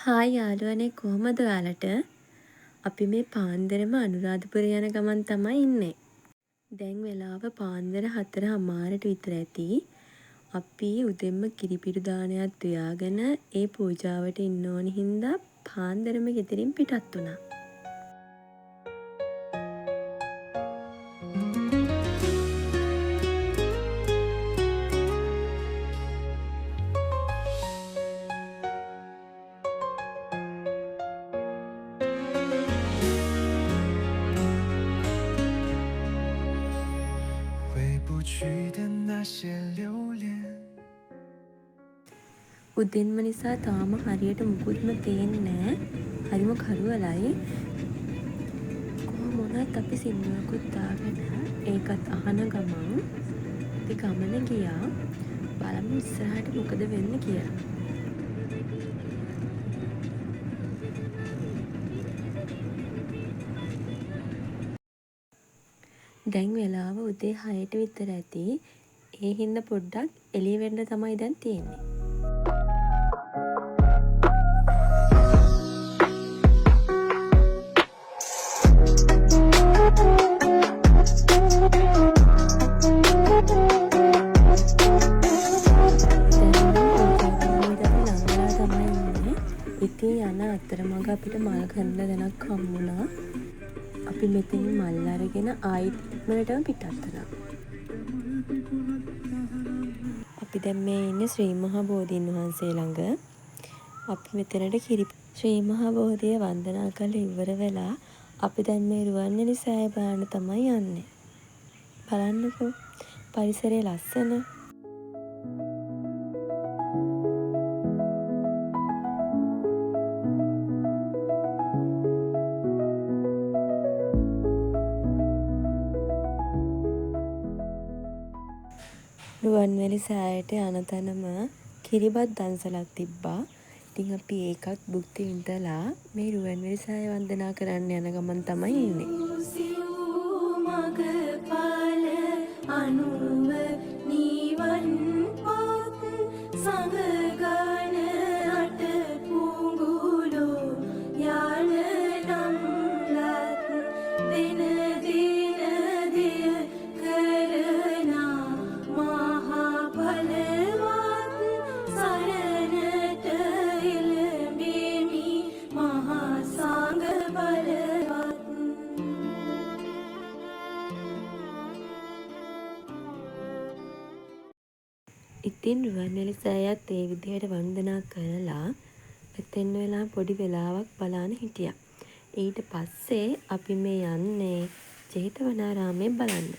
Hi යාළුවනේ කොහමද ඔයාලට? අපි මේ පාන්දරම අනුරාධපුර යන ගමන් තමයි ඉන්නේ. දැන් වෙලාව පාන්දර 4:00 විතර ඇති. අපි උදෙන්ම කිරිපිඩි දානයක් උයාගෙන ඒ පූජාවට ඉන්න ඕනි හින්දා පාන්දරම ගෙදරින් පිටත් වුණා. 回不去的那些留恋。 උදෙන්ම නිසා තාම හරියට මුකුත්ම පේන්නේ නැහැ. හරිම කරුවලයි. කොහොම වුණත් අපි සින්දුවකුත් දාගෙන ඒකත් අහන ගමන් අපි ගමන ගියා. බලමු ඉස්සරහට මොකද වෙන්නේ කියලා. දැන් වෙලාව උදේ 6ට විතර ඇති. ඒ හින්දා පොඩ්ඩක් එළිය වෙන්න තමයි දැන් තියෙන්නේ. ඉතින් යන අතරමඟ අපිට මල් කන්ද දෙනක් හම්බුණා. අපි මෙතන මල් අරගෙන ආයෙත් ඉක්මනටම පිටත් වුණා. අපි දැන් මේ ඉන්නේ ශ්‍රී මහා බෝධීන් වහන්සේ ළඟ. අපි මෙතනට ශ්‍රී මහා බෝධිය වන්දනා කරලා ඉවර වෙලා අපි දැන් මේ රුවන්වැලි සෑය බලන්න තමයි යන්නේ. බලන්නකෝ පරිසරය ලස්සන. රුවන්වැලි සෑයට යන තැනම කිරිබත් දන්සලක් තිබ්බා. ඉතින් අපි ඒකත් භුක්ති විඳලා මේ රුවන්වැලි සෑය වන්දනා කරන්න යන ගමන් තමයි ඉන්නේ. ඉතින් රුවන්වැලි සෑයත් ඒ විදිහට වන්දනා කරලා එතෙන් වෙලා පොඩි වෙලාවක් බලාන හිටියා. ඊට පස්සේ අපි මේ යන්නේ ජේතවනාරාමය බලන්න.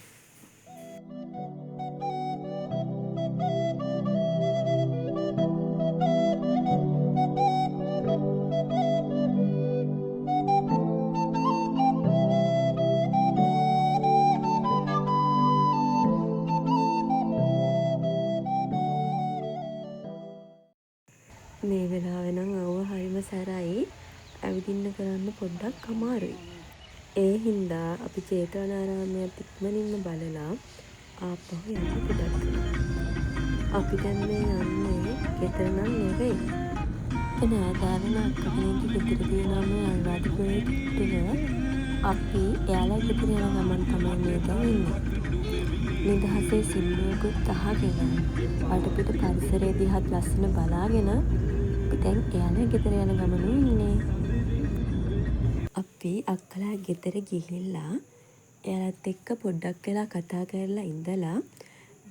මේ වෙලාවේ නම් අවුව හරිම සැරයි. ඇවිදින්න කරන්න පොඩ්ඩක් අමාරුයි. ඒ හින්දා අපි ජේතවනාරාමයත් ඉක්මනින්ම බලලා ආපහු යන්න පිටත් වුණා. අපි දැන් මේ යන්නේ ගෙදර නම් නෙවෙයි. නෑදෑයන් අක්කගෙනගේ ගෙදර තියෙනවා මේ අනුරාධපුරයේ තුල. අපි එයාලා ගෙදර යන ගමන් තමයි මේ දැන් ඉන්නේ. නිදහසේ සින්දුවකුත් අහගෙන වටපිට පරිසරය දිහාත් ලස්සන බලාගෙන දැන් එයාලා ගෙදර යන ගමනේ ඉන්නේ. අපි අක්කලා ගෙදර ගිහිල්ලා එයාලත් එක්ක පොඩ්ඩක් වෙලා කතා කරලා ඉඳලා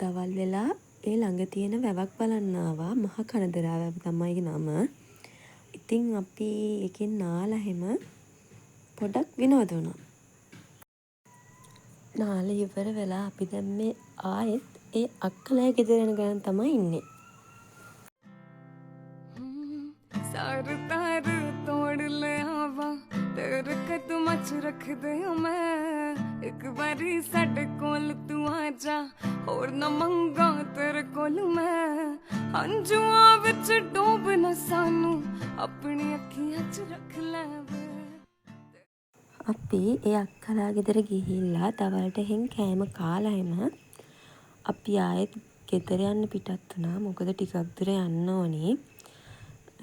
දවල් වෙලා ඒ ළඟ තියෙන වැවක් බලන්න ආවා. මහ කනදරා වැව තමයි නම. ඉතින් අපි එකෙන් නාලා හැම පොඩ්ඩක් විනෝද වුණා. නාලා ඉවර වෙලා අපි දැන් මේ ආයෙත් ඒ අක්කලා ගෙදර යන ගමන් තමයි ඉන්නේ. सार तार तोड़ ले हवा तेरे कदम च रख दे मैं एक बारी साडे कोल तू आ जा और न मंगा तेरे कोल मैं हंजुआ विच डूब न सानू अपनी अखियां च रख ले අපි ඒ අක්කලා ගෙදර ගිහිල්ලා දවල්ට එහෙන් කෑම කාලා එම අපි ආයෙත් ගෙදර යන්න පිටත් වුණා. මොකද ටිකක් දුර යන්න ඕනේ.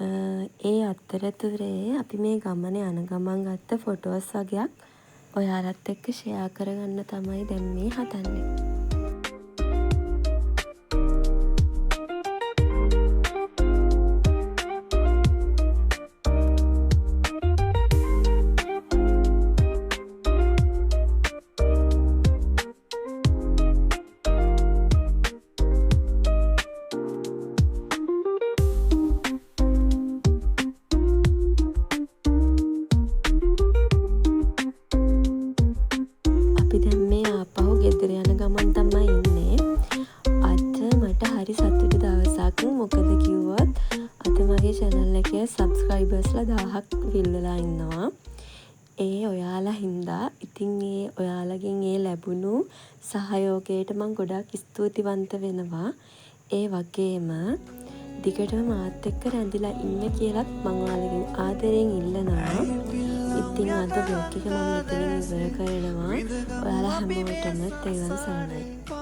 ඒ අතරතුරේ අපි මේ ගමන යන ගමන් ගත්ත ෆොටෝස් වගයක් ඔයාලත් එක්ක ෂෙයා කරගන්න තමයි දැන් මේ හදන්නේ. අපි දැන් මේ ආපහු ගෙදර යන ගමන් තමයි ඉන්නේ. අද මට හරි සතුටු දවසක්. මොකද කිව්වොත් අද මගේ channel එකේ subscribersලා 1000ක් විල්ලලා ඉන්නවා. ඒ ඔයාලා හින්දා. ඉතින් ඒ ඔයාලගෙන් ඒ ලැබුණු සහයෝගයට මම ගොඩක් ස්තුතිවන්ත වෙනවා. ඒ වගේම දිගටම මාත් එක්ක රැඳිලා ඉන්න කියලත් මම ඔයාලගෙන් ආදරෙන් ඉල්ලනවා. ඉතින් අද බ්ලොග් එක මම මෙතනින් ඉවර කරනවා. ඔයාලා හැමෝටම තෙරුවන් සරණයි.